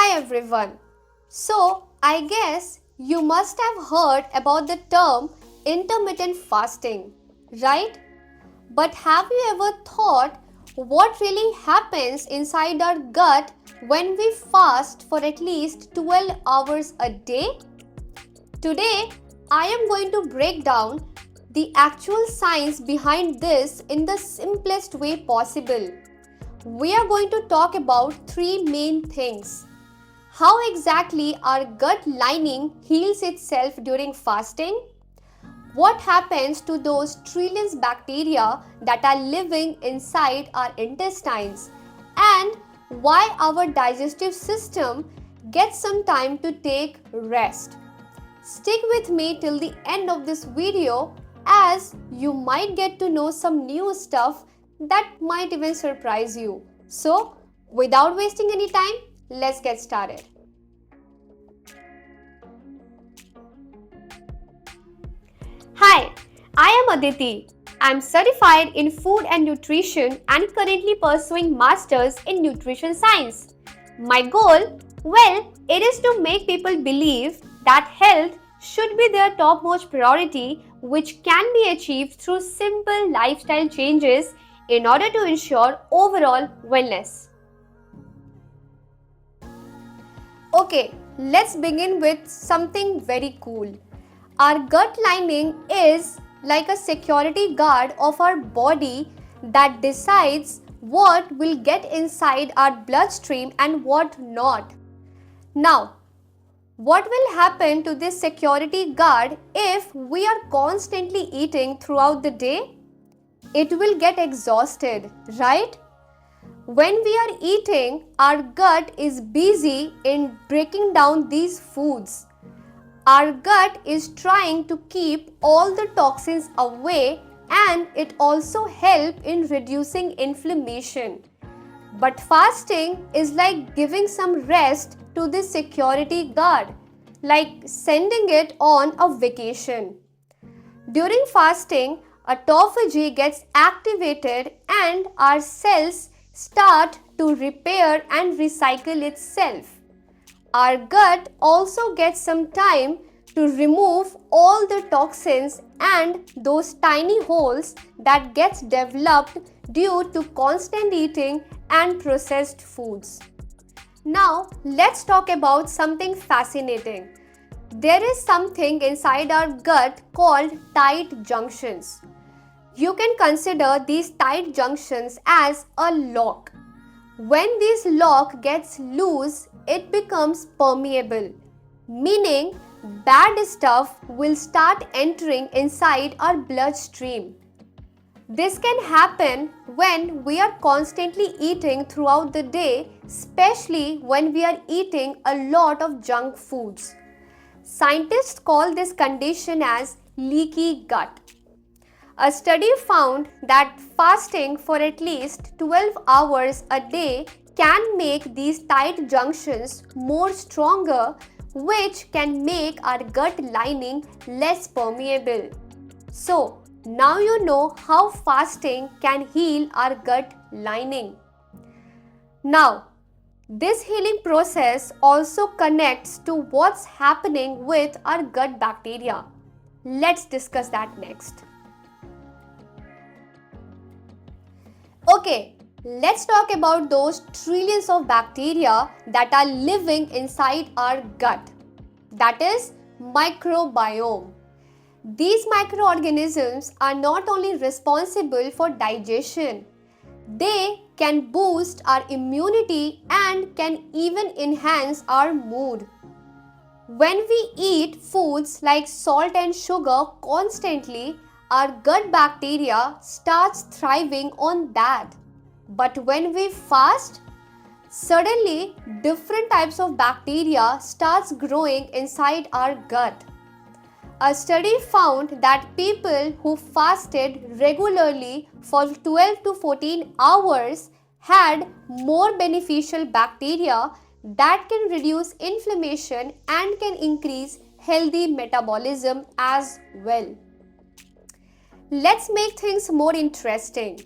Hi everyone. So, I guess you must have heard about the term intermittent fasting, right? But have you ever thought what really happens inside our gut when we fast for at least 12 hours a day? Today, I am going to break down the actual science behind this in the simplest way possible. We are going to talk about three main things: how exactly our gut lining heals itself during fasting, what happens to those trillions bacteria that are living inside our intestines, and why our digestive system gets some time to take rest. Stick with me till the end of this video as you might get to know some new stuff that might even surprise you. So, without wasting any time, let's get started. Hi, I am Aditi. I am certified in food and nutrition and currently pursuing masters in nutrition science. My goal? Well, it is to make people believe that health should be their topmost priority, which can be achieved through simple lifestyle changes in order to ensure overall wellness. Okay, let's begin with something very cool. Our gut lining is like a security guard of our body that decides what will get inside our bloodstream and what not. Now, what will happen to this security guard if we are constantly eating throughout the day? It will get exhausted, right? When we are eating, our gut is busy in breaking down these foods. Our gut is trying to keep all the toxins away, and it also helps in reducing inflammation. But fasting is like giving some rest to this security guard, like sending it on a vacation. During fasting, autophagy gets activated and our cells start to repair and recycle itself. Our gut also gets some time to remove all the toxins and those tiny holes that gets developed due to constant eating and processed foods. Now, let's talk about something fascinating. There is something inside our gut called tight junctions. You can consider these tight junctions as a lock. When this lock gets loose, it becomes permeable, meaning bad stuff will start entering inside our bloodstream. This can happen when we are constantly eating throughout the day, especially when we are eating a lot of junk foods. Scientists call this condition as leaky gut. A study found that fasting for at least 12 hours a day can make these tight junctions more stronger, which can make our gut lining less permeable. So, now you know how fasting can heal our gut lining. Now, this healing process also connects to what's happening with our gut bacteria. Let's discuss that next. Okay, let's talk about those trillions of bacteria that are living inside our gut. That is microbiome. These microorganisms are not only responsible for digestion, they can boost our immunity and can even enhance our mood. When we eat foods like salt and sugar constantly, our gut bacteria starts thriving on that. But when we fast, suddenly different types of bacteria starts growing inside our gut. A study found that people who fasted regularly for 12 to 14 hours had more beneficial bacteria that can reduce inflammation and can increase healthy metabolism as well. Let's make things more interesting.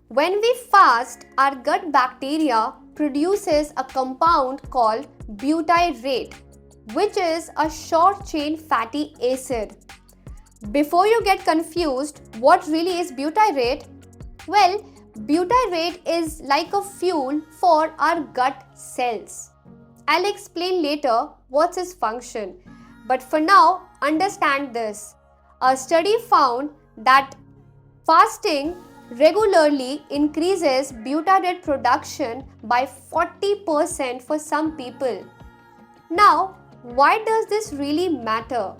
When we fast, our gut bacteria produces a compound called butyrate, which is a short chain fatty acid. Before you get confused, what really is butyrate? Well, butyrate is like a fuel for our gut cells. I'll explain later what's its function, but for now, understand this. A study found that fasting regularly increases butyrate production by 40% for some people. Now, why does this really matter?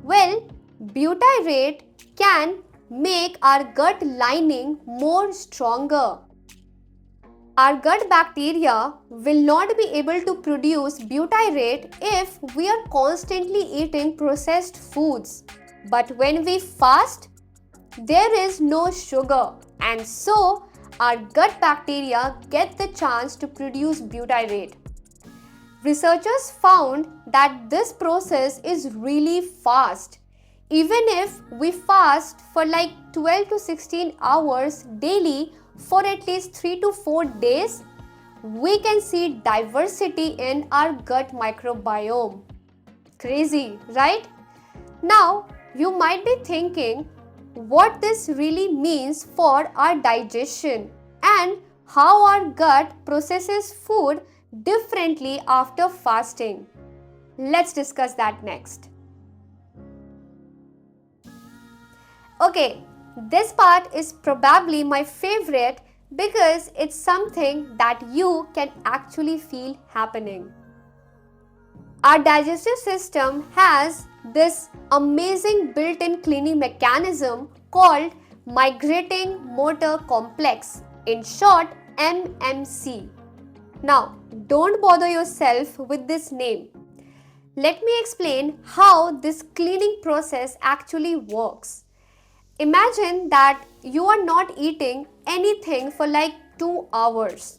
Well, butyrate can make our gut lining more stronger. Our gut bacteria will not be able to produce butyrate if we are constantly eating processed foods. But when we fast, there is no sugar, and so our gut bacteria get the chance to produce butyrate. Researchers found that this process is really fast. Even if we fast for like 12 to 16 hours daily for at least 3 to 4 days, we can see diversity in our gut microbiome. Crazy, right? Now, you might be thinking what this really means for our digestion and how our gut processes food differently after fasting. Let's discuss that next. Okay, this part is probably my favorite because it's something that you can actually feel happening. Our digestive system has this amazing built-in cleaning mechanism called migrating motor complex, in short MMC. Now, don't bother yourself with this name. Let me explain how this cleaning process actually works. Imagine that you are not eating anything for like 2 hours.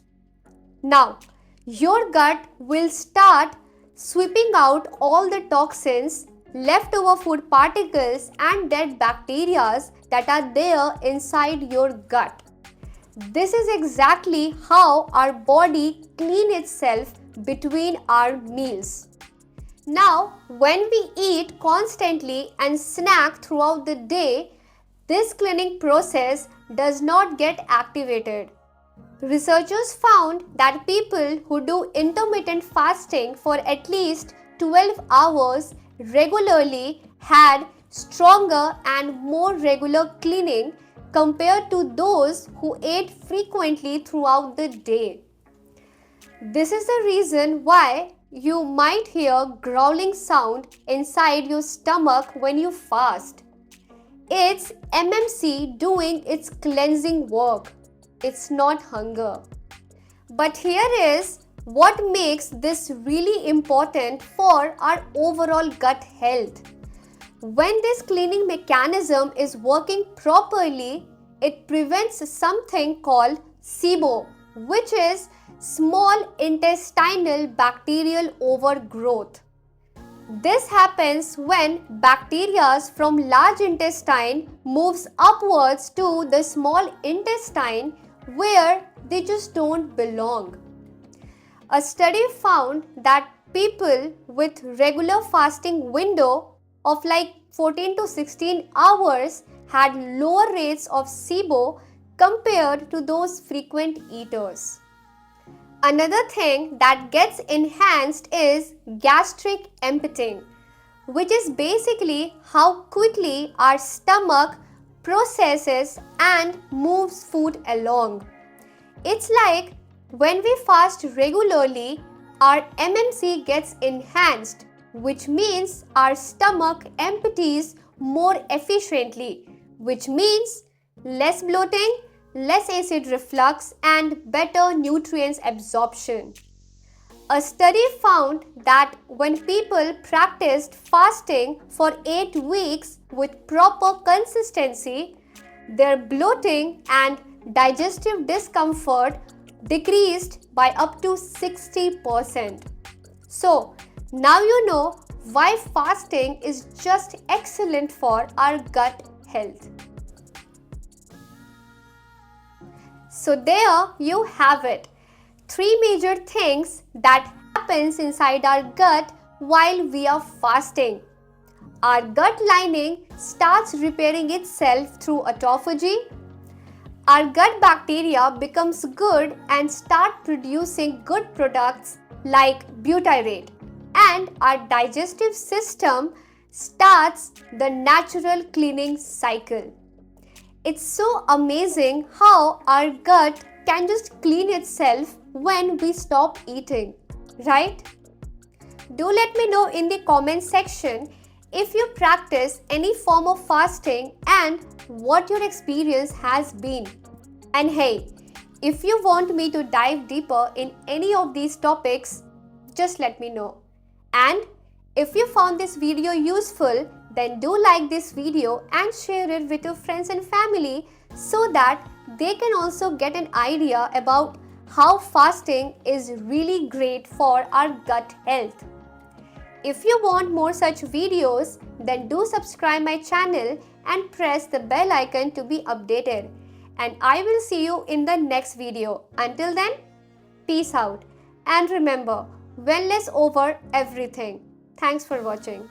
Now, your gut will start sweeping out all the toxins, leftover food particles and dead bacteria that are there inside your gut. This is exactly how our body cleans itself between our meals. Now, when we eat constantly and snack throughout the day, this cleaning process does not get activated. Researchers found that people who do intermittent fasting for at least 12 hours regularly had stronger and more regular cleaning compared to those who ate frequently throughout the day. This is the reason why you might hear growling sound inside your stomach when you fast. It's MMC doing its cleansing work. It's not hunger. But here is what makes this really important for our overall gut health. When this cleaning mechanism is working properly, it prevents something called SIBO, which is small intestinal bacterial overgrowth. This happens when bacteria from large intestine moves upwards to the small intestine where they just don't belong. A study found that people with regular fasting window of like 14 to 16 hours had lower rates of SIBO compared to those frequent eaters. Another thing that gets enhanced is gastric emptying, which is basically how quickly our stomach processes and moves food along. It's like when we fast regularly, our MMC gets enhanced, which means our stomach empties more efficiently, which means less bloating, less acid reflux, and better nutrients absorption. A study found that when people practiced fasting for 8 weeks with proper consistency, their bloating and digestive discomfort decreased by up to 60%. So, now you know why fasting is just excellent for our gut health. So there you have it. three major things that happens inside our gut while we are fasting. Our gut lining starts repairing itself through autophagy. Our gut bacteria becomes good and start producing good products like butyrate, and our digestive system starts the natural cleaning cycle. It's so amazing how our gut can just clean itself when we stop eating, right? Do let me know in the comment section if you practice any form of fasting and what your experience has been. And hey, if you want me to dive deeper in any of these topics, just let me know. And if you found this video useful, then do like this video and share it with your friends and family so that they can also get an idea about how fasting is really great for our gut health. If you want more such videos, then do subscribe my channel and press the bell icon to be updated. And I will see you in the next video. Until then, peace out. And remember, wellness over everything. Thanks for watching.